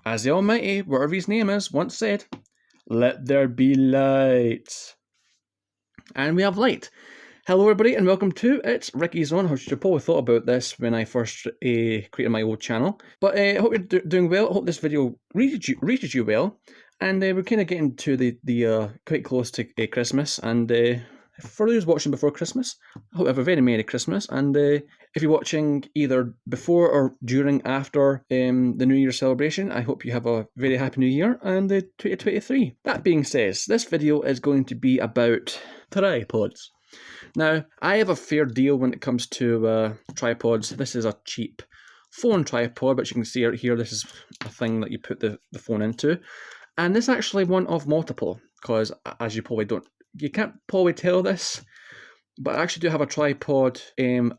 As the Almighty, whatever his name is, once said, let there be light. And we have light. Hello everybody and welcome to ItsRickysZone. I should have probably thought about this when I first created my old channel. But I hope you're doing well. I hope this video reaches you well. And we're kind of getting to the quite close to Christmas. And for those watching before Christmas, I hope you have a very Merry Christmas. And if you're watching either before or during after the New Year celebration, I hope you have a very Happy New Year and 2023. That being said, this video is going to be about tripods. Now, I have a fair deal when it comes to tripods. This is a cheap phone tripod, but you can see right here, this is a thing that you put the phone into. And this is actually one of multiple, because as you can't probably tell this, but I actually do have a tripod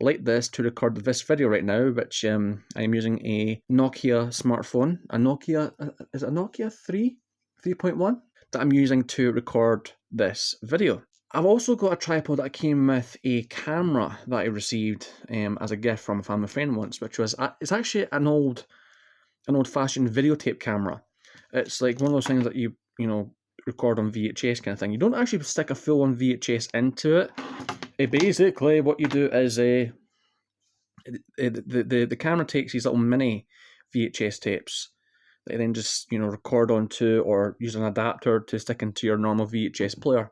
like this to record this video right now, which I'm using a Nokia smartphone, is it a Nokia 3.1 that I'm using to record this video. I've also got a tripod that came with a camera that I received as a gift from a family friend once, which was, it's actually an old-fashioned videotape camera. It's like one of those things that you record on VHS kind of thing. You don't actually stick a full-on VHS into it. Basically, what you do is the camera takes these little mini VHS tapes that you then just record onto or use an adapter to stick into your normal VHS player.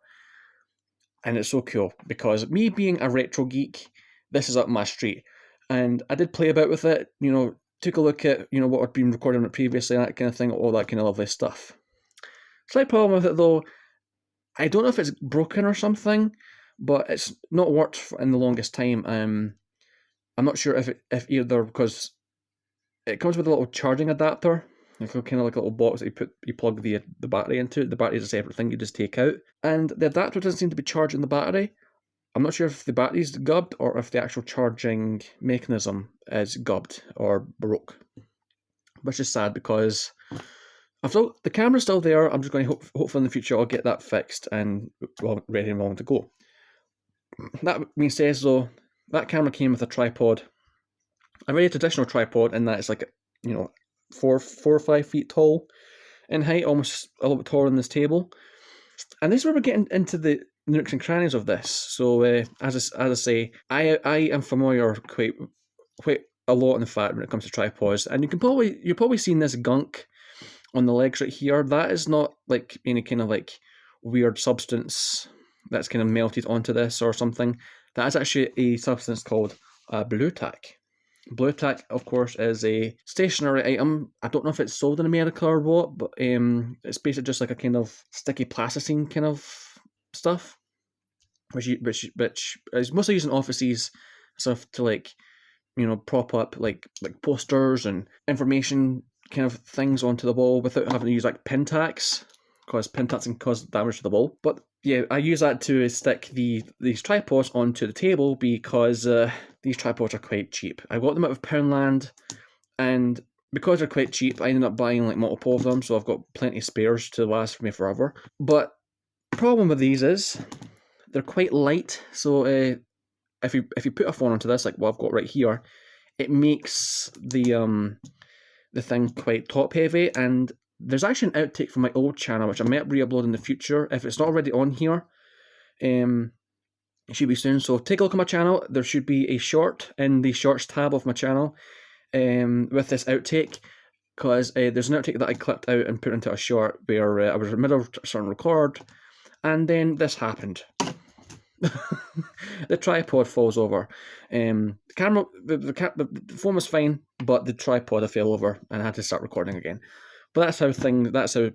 And it's so cool because me being a retro geek, this is up my street. And I did play about with it, took a look at, what I'd been recording it previously, that kind of thing, all that kind of lovely stuff. Slight problem with it though, I don't know if it's broken or something, but it's not worked in the longest time. I'm not sure if either, because it comes with a little charging adapter, kind of like a little box that you plug the battery into. The battery is a separate thing you just take out, and the adapter doesn't seem to be charging the battery. I'm not sure if the battery's gubbed or if the actual charging mechanism is gubbed or broke, which is sad because the camera's still there. I'm just going to hopefully in the future I'll get that fixed and ready and willing to go. That being said though, that camera came with a tripod, a very traditional tripod in that it's like 4 or 5 feet tall in height, almost a little bit taller than this table. And this is where we're getting into the nooks and crannies of this. So as I say, I am familiar quite a lot in fact when it comes to tripods, and you're probably seeing this gunk on the legs right here. That is not like any kind of like weird substance that's kind of melted onto this or something. That is actually a substance called blue tack. Blue tack, of course, is a stationary item. I don't know if it's sold in America or what, but it's basically just like a kind of sticky plasticine kind of stuff, which is mostly used in offices, stuff to like prop up like posters and information kind of things onto the wall without having to use like pin tacks, because pin tacks can cause damage to the wall. But yeah, I use that to stick these tripods onto the table because these tripods are quite cheap. I got them out of Poundland, and because they're quite cheap, I ended up buying like multiple of them, so I've got plenty of spares to last for me forever. But the problem with these is they're quite light, so if you put a phone onto this, like what I've got right here, it makes the thing quite top heavy. And there's actually an outtake from my old channel, which I might re-upload in the future. If it's not already on here, it should be soon. So take a look at my channel. There should be a short in the shorts tab of my channel with this outtake, because there's an outtake that I clipped out and put into a short where I was in the middle of starting to record, and then this happened. The tripod falls over. The camera, the phone was fine, but the tripod fell over, and I had to start recording again. But that's how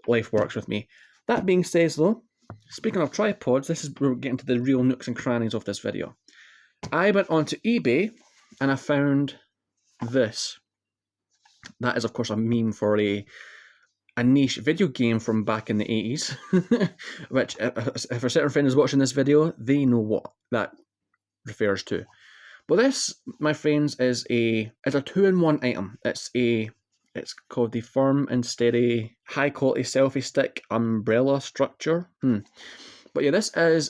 life works with me. That being said, though, speaking of tripods, this is where we're getting to the real nooks and crannies of this video. I went onto eBay and I found this. That is, of course, a meme for a niche video game from back in the 80s, which, if a certain friend is watching this video, they know what that refers to. But this, my friends, is a 2-in-1 item. It's called the Firm and Steady High Quality Selfie Stick Umbrella Structure. But yeah, this is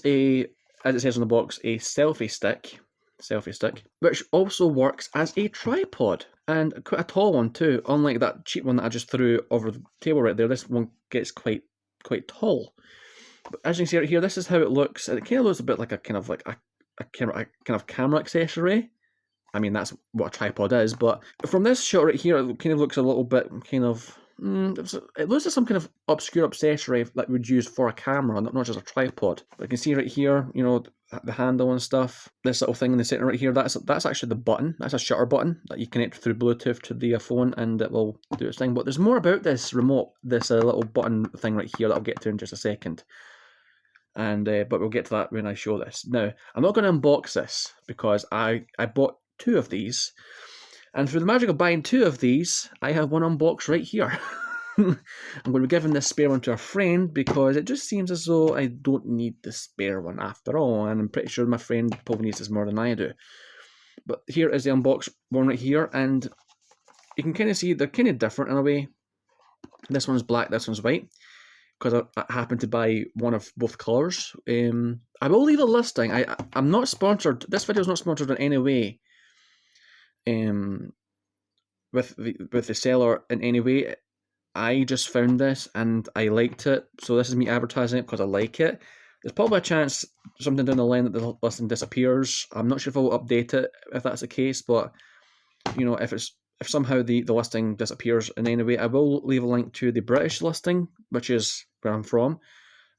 as it says on the box, a selfie stick selfie stick, which also works as a tripod, and quite a tall one too. Unlike that cheap one that I just threw over the table right there, this one gets quite tall. But as you can see right here, this is how it looks. It kind of looks a bit like a kind of camera accessory. I mean, that's what a tripod is, but from this shot right here, it kind of looks a little bit kind of... it looks like some kind of obscure accessory that we would use for a camera, not just a tripod. But you can see right here, you know, the handle and stuff. This little thing in the center right here, that's actually the button. That's a shutter button that you connect through Bluetooth to the phone, and it will do its thing. But there's more about this remote, this little button thing right here that I'll get to in just a second. And but we'll get to that when I show this. Now, I'm not going to unbox this because I bought 2 of these, and through the magic of buying 2 of these, I have one unboxed right here. I'm going to be giving this spare one to a friend because it just seems as though I don't need the spare one after all, and I'm pretty sure my friend probably needs this more than I do. But here is the unboxed one right here, and you can kind of see they're kind of different in a way. This one's black, this one's white, because I happened to buy one of both colours. I will leave a listing. I'm not sponsored. This video is not sponsored in any way. With the seller in any way. I just found this and I liked it, so this is me advertising it because I like it. There's probably a chance something down the line that the listing disappears. I'm not sure if I'll update it if that's the case, but you know, if somehow the listing disappears in any way, I will leave a link to the British listing, which is where I'm from,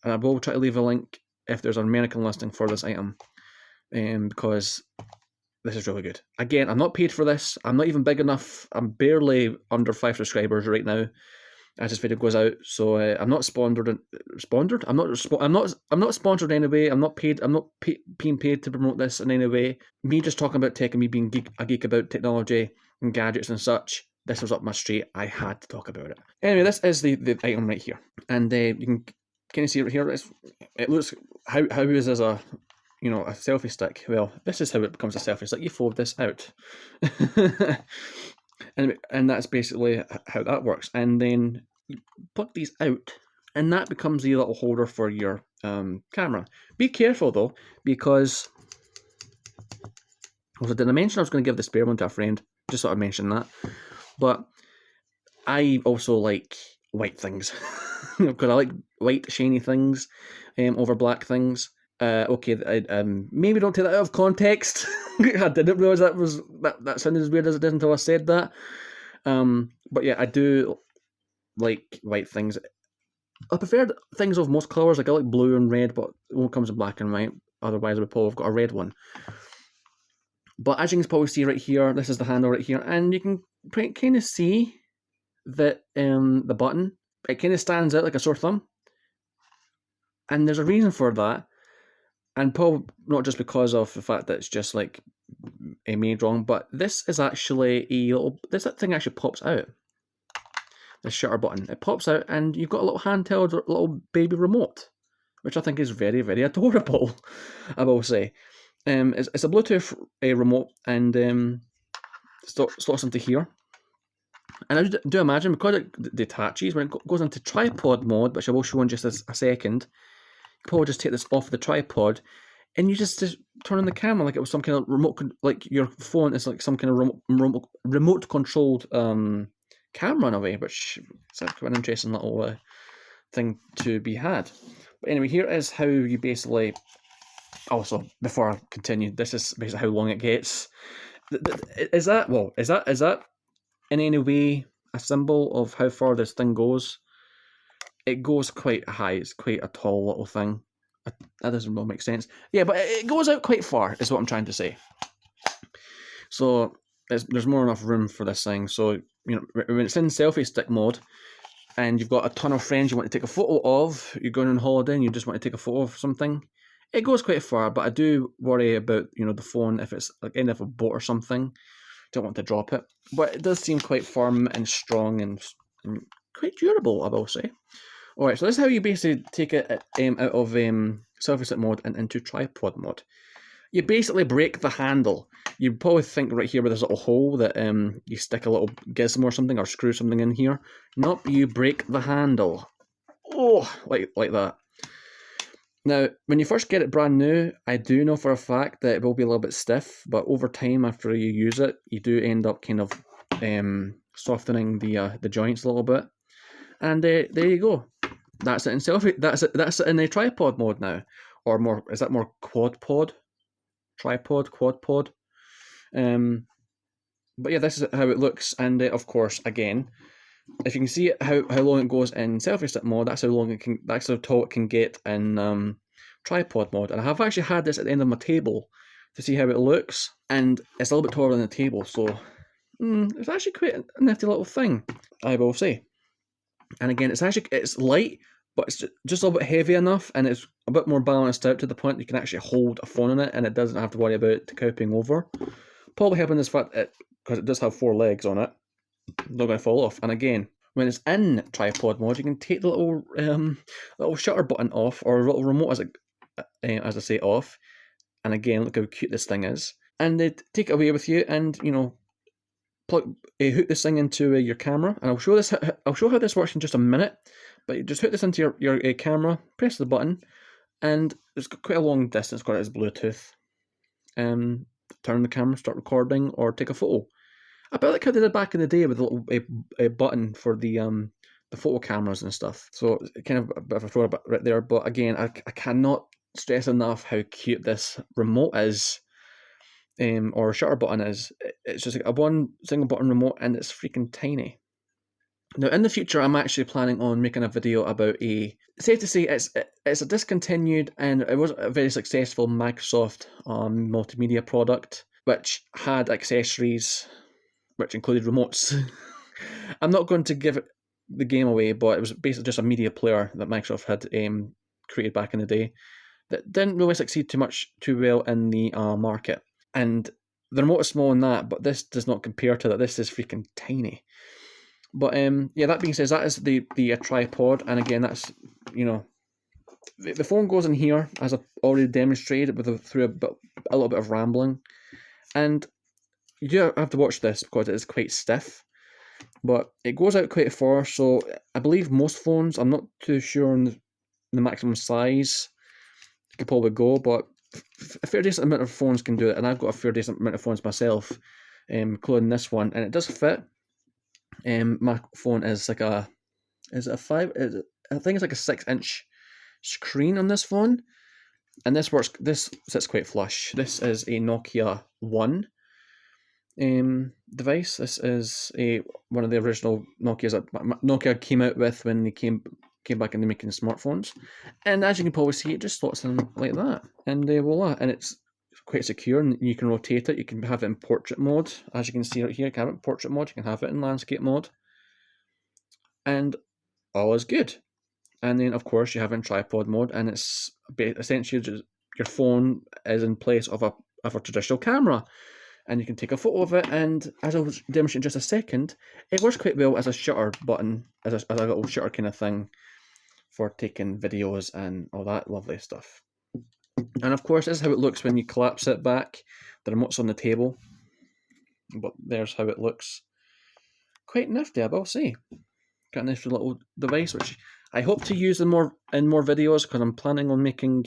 and I will try to leave a link if there's an American listing for this item, because this is really good. Again, I'm not paid for this. I'm not even big enough. I'm barely under 5 subscribers right now as this video goes out. So I'm not sponsored. Sponsored? I'm not sponsored in any way. I'm not paid. I'm not being paid to promote this in any way. Me just talking about tech and me being a geek about technology and gadgets and such. This was up my street. I had to talk about it. Anyway, this is the item right here, and you can kind of see it right here. It looks how is this a selfie stick? Well, this is how it becomes a selfie stick. You fold this out. and that's basically how that works. And then you pluck these out, and that becomes the little holder for your camera. Be careful though, because did I mention I was going to give the spare one to a friend? Just thought I'd mention that. But I also like white things, because I like white shiny things over black things. Okay, maybe don't take that out of context. I didn't realise that sounded as weird as it did until I said that. But yeah, I do like white things. I prefer things of most colours. Like I like blue and red, but it only comes in black and white. Otherwise, I would probably have got a red one. But as you can probably see right here, this is the handle right here, and you can kind of see that the button, it kind of stands out like a sore thumb. And there's a reason for that. And probably not just because of the fact that it's just like made wrong, but this is actually this thing actually pops out. The shutter button, it pops out, and you've got a little handheld, little baby remote, which I think is very, very adorable. I will say, it's a Bluetooth remote, and slots into here. And I do imagine, because it detaches when it goes into tripod mode, which I will show in just a second. You probably just take this off the tripod, and you just turn on the camera like it was some kind of remote, like your phone is like some kind of remote controlled camera in a way, which is quite an interesting little thing to be had. But anyway, here is how you basically. Also, before I continue, this is basically how long it gets. Is that in any way a symbol of how far this thing goes? It goes quite high. It's quite a tall little thing. That doesn't really make sense. Yeah, but it goes out quite far, is what I'm trying to say. So there's more enough room for this thing. So when it's in selfie stick mode, and you've got a ton of friends you want to take a photo of, you're going on holiday and you just want to take a photo of something, it goes quite far. But I do worry about the phone if it's like end of a boat or something. Don't want to drop it. But it does seem quite firm and strong and quite durable, I will say. Alright, so this is how you basically take it out of selfie stick mode and into tripod mode. You basically break the handle. You probably think right here where there's a little hole that you stick a little gizmo or something, or screw something in here. Nope, you break the handle. Oh, like that. Now, when you first get it brand new, I do know for a fact that it will be a little bit stiff, but over time, after you use it, you do end up kind of softening the joints a little bit. And there you go. That's it in selfie. That's it in a tripod mode now, or more. Is that more quad pod? Tripod, quad pod. But yeah, this is how it looks, and of course, again, if you can see it, how long it goes in selfie stick mode, that's how long it can. That's how tall it can get in tripod mode. And I have actually had this at the end of my table to see how it looks, and it's a little bit taller than the table, so it's actually quite a nifty little thing, I will say. And again, it's light, but it's just a little bit heavy enough, and it's a bit more balanced out to the point you can actually hold a phone in it, and it doesn't have to worry about coping over. Probably helping this fact because it does have 4 legs on it, not going to fall off. And again, when it's in tripod mode, you can take the little shutter button off, or little remote as I say off. And again, look how cute this thing is. And they take it away with you, and hook this thing into your camera. And I'll show how this works in just a minute. But you just hook this into your camera, press the button, and it's got quite a long distance because it is Bluetooth. Turn the camera, start recording, or take a photo. A bit like how they did back in the day with a little a button for the photo cameras and stuff. So kind of a bit of a throwback right there. But again, I cannot stress enough how cute this remote is, or shutter button is. It's just like a one single button remote, and it's freaking tiny. Now, in the future, I'm actually planning on making a video about safe to say, it's a discontinued and it was a very successful Microsoft multimedia product, which had accessories, which included remotes. I'm not going to give the game away, but it was basically just a media player that Microsoft had created back in the day that didn't really succeed too well in the market. And the remote is small in that, but this does not compare to that. This is freaking tiny. But yeah, that being said, that is the tripod, and again, that's the phone goes in here as I've already demonstrated through a little bit of rambling, and you do have to watch this because it is quite stiff, but it goes out quite far. So I believe most phones, I'm not too sure on the maximum size it could probably go, but a fair decent amount of phones can do it, and I've got a fair decent amount of phones myself, including this one, and it does fit. My phone is like I think it's like a 6-inch screen on this phone, and this sits quite flush. This is a Nokia 1 device. This is one of the original Nokias that Nokia came out with when they came back into making smartphones, and as you can probably see, it just slots in like that, and voila, and it's quite secure, and you can rotate it. You can have it in portrait mode, as you can see right here. You can have it in portrait mode, you can have it in landscape mode, and all is good. And then of course you have it in tripod mode, and it's essentially just your phone is in place of a traditional camera, and you can take a photo of it, and as I was demonstrating in just a second, it works quite well as a shutter button, as a little shutter kind of thing for taking videos and all that lovely stuff. And of course, this is how it looks when you collapse it back. The remote's on the table, but there's how it looks. Quite nifty, I will say. Got a nifty little device, which I hope to use in more videos, because I'm planning on making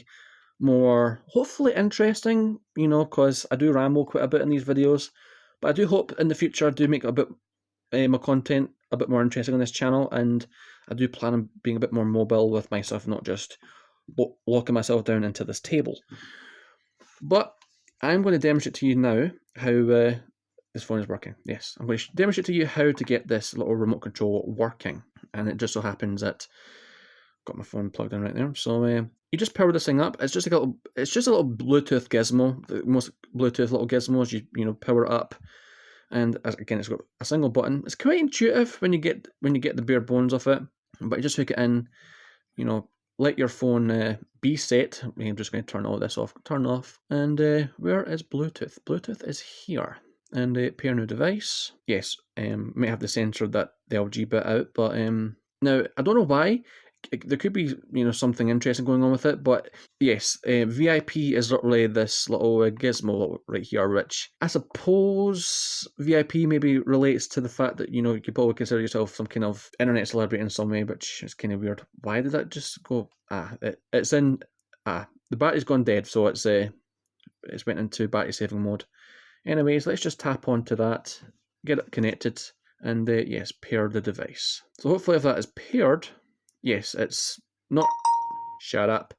more, hopefully interesting, because I do ramble quite a bit in these videos. But I do hope in the future I do make a bit my content a bit more interesting on this channel, and I do plan on being a bit more mobile with myself, not just locking myself down into this table. But I'm going to demonstrate to you now how this phone is working. Yes, I'm going to demonstrate to you how to get this little remote control working, and it just so happens that I've got my phone plugged in right there. So you just power this thing up. It's just a little Bluetooth gizmo. The most Bluetooth little gizmos, you power it up, and again, it's got a single button. It's quite intuitive when you get the bare bones of it, but you just hook it in. Let your phone be set. I'm just going to turn all this off. Turn off. And where is Bluetooth? Bluetooth is here. And pair new device. Yes, might have to censor the LG bit out, but now I don't know why. There could be something interesting going on with it, but yes, VIP is literally this little gizmo right here, which I suppose VIP maybe relates to the fact that you could probably consider yourself some kind of internet celebrity in some way, which is kind of weird. Why did that just go? It's in the battery's gone dead, so it's went into battery saving mode. Anyways, let's just tap onto that, get it connected, and yes, pair the device. So hopefully if that is paired, yes, it's not... Shut up.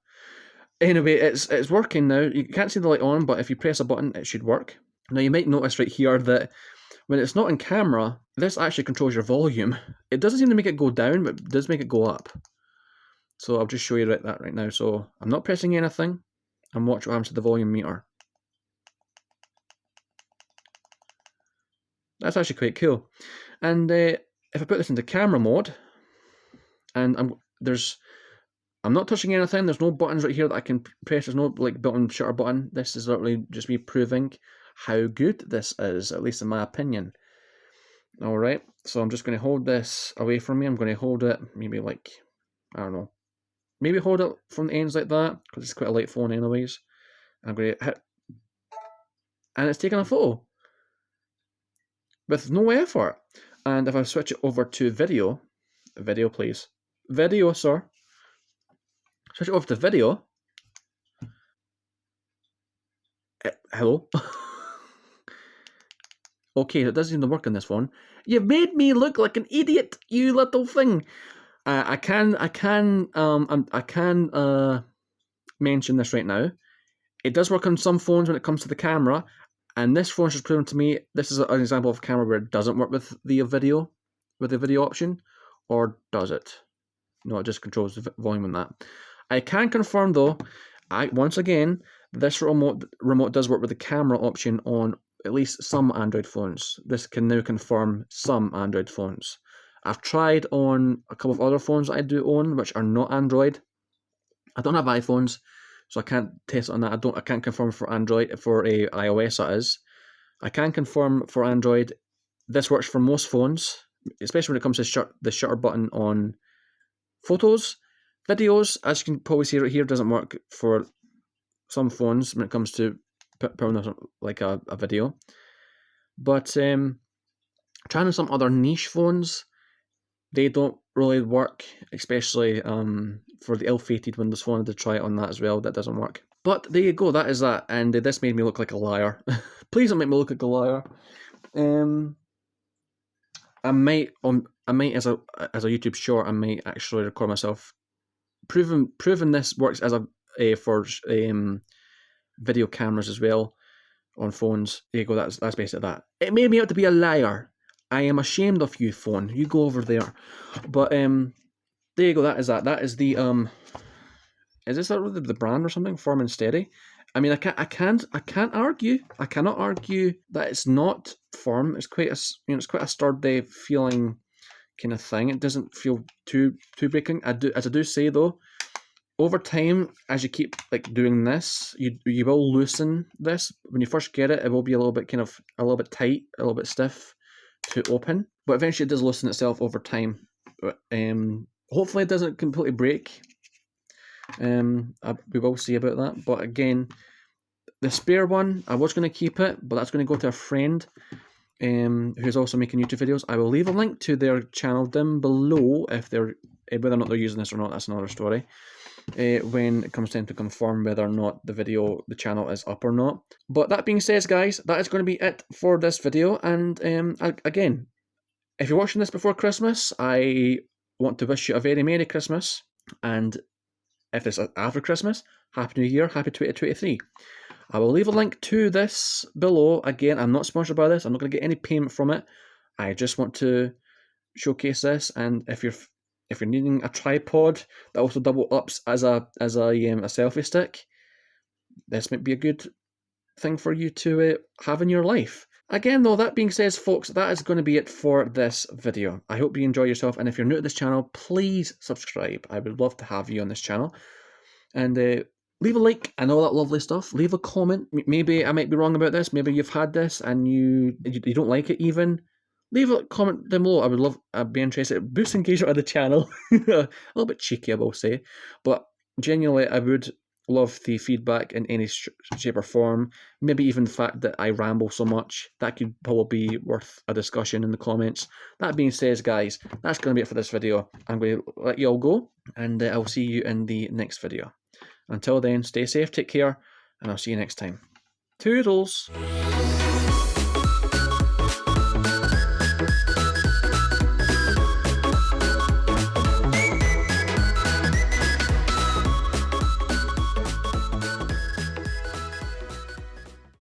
Anyway, it's working now. You can't see the light on, but if you press a button, it should work. Now you might notice right here that when it's not in camera, this actually controls your volume. It doesn't seem to make it go down, but it does make it go up. So I'll just show you that right now. So I'm not pressing anything, and watch what happens to the volume meter. That's actually quite cool. And if I put this into camera mode, and I'm not touching anything, there's no buttons right here that I can press, there's no like built-in shutter button. This is literally just me proving how good this is, at least in my opinion. Alright, so I'm just going to hold this away from me. I'm going to hold it, maybe like, I don't know, maybe hold it from the ends like that, because it's quite a light phone anyways. I'm going to hit, and it's taking a photo with no effort. And if I switch it over to video please, video sir, switch it over to video, hello? Okay, that doesn't seem to work on this one. You've made me look like an idiot, you little thing. I can mention this right now. It does work on some phones when it comes to the camera, and this phone has proven to me this is an example of a camera where it doesn't work with the video option, or does it? No, it just controls the volume on that. I can confirm though, once again, this remote does work with the camera option on at least some Android phones. This can now confirm some Android phones. I've tried on a couple of other phones that I do own, which are not Android. I don't have iPhones, so I can't test it on that. I can't confirm for Android, for iOS that is. I can confirm for Android. This works for most phones, especially when it comes to the shutter button on photos. Videos, as you can probably see right here, doesn't work for some phones when it comes to putting like a video. But trying on some other niche phones, they don't really work, especially for the ill-fated Windows Phone. I did try it on that as well, that doesn't work. But there you go, that is that, and this made me look like a liar. Please don't make me look like a liar. I might as a YouTube short, I might actually record myself proving this works as for video cameras as well on phones. There you go, that's basically that. It made me out to be a liar. I am ashamed of you, phone. You go over there. But there you go, that is that. That is the is this the brand or something? Firm and Steady. I mean, I can't argue. I cannot argue that it's not firm. It's quite a sturdy feeling kind of thing. It doesn't feel too breaking. As I do say though, over time, as you keep like doing this, you will loosen this. When you first get it, it will be a little bit tight, a little bit stiff to open, but eventually it does loosen itself over time. Hopefully it doesn't completely break. We will see about that. But again, the spare one, I was going to keep it, but that's going to go to a friend who's also making YouTube videos. I will leave a link to their channel down below if they're whether or not they're using this or not. That's another story. When it comes time to confirm whether or not the channel is up or not. But that being said, guys, that is going to be it for this video. And again, if you're watching this before Christmas, I want to wish you a very Merry Christmas. And if it's after Christmas, Happy New Year, Happy 2023. I will leave a link to this below. Again, I'm not sponsored by this. I'm not going to get any payment from it. I just want to showcase this. And if you're needing a tripod that also double ups as a selfie stick, this might be a good thing for you to have in your life. Again though, that being said, folks, that is going to be it for this video. I hope you enjoy yourself, and if you're new to this channel, please subscribe. I would love to have you on this channel. And leave a like and all that lovely stuff. Leave a comment. Maybe I might be wrong about this. Maybe you've had this and you don't like it even. Leave a comment down below. I'd be interested. Boost engagement of the channel. A little bit cheeky, I will say. But genuinely, I would love the feedback in any shape or form. Maybe even the fact that I ramble so much. That could probably be worth a discussion in the comments. That being said, guys, that's going to be it for this video. I'm going to let you all go, and I'll see you in the next video. Until then, stay safe, take care, and I'll see you next time. Toodles!